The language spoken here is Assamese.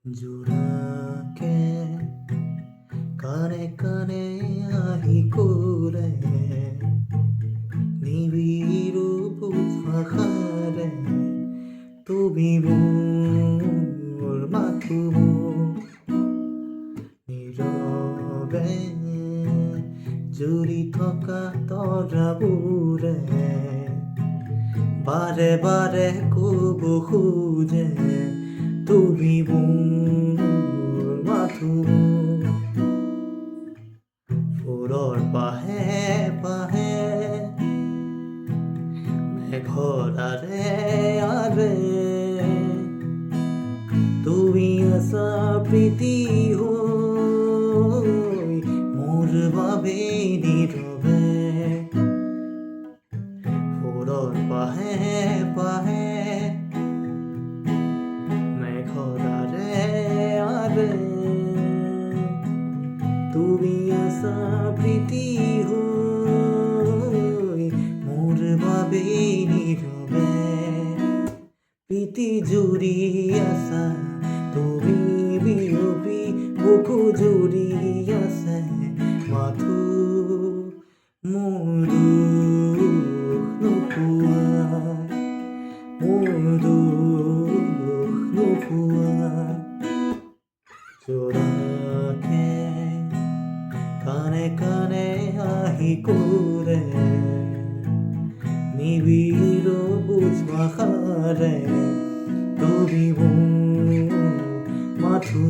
জোড়াকে কানে কানে আহি কৰে নিবিড় ভাষাৰে তুমি মোৰ মাথো নীৰৱে জুৰি থকা তৰাবোৰে বাৰে বাৰে ক'ব খোজে তুমি মোৰ মাথো ফুলৰ পাহে পাহে মেঘৰ আৰে আৰে তুমি আছা প্ৰীতি হৈ মোৰ বাবে নীৰৱে ফুলৰ পাহে পাহে মেঘৰ আৰে আৰে তুমি আছা প্ৰীতি হৈ মোৰ বাবে নীৰৱে প্ৰীতি জুৰি আছা তুমি বিয়পি বুকু জুৰি আছে মাথো মোৰ দুখ নোপোৱা মোৰ দুখ নোপোৱা জোড়াকে কানে কানে আহি কৰে নিবিড় ভাষাৰে তুমি মোৰ মাথো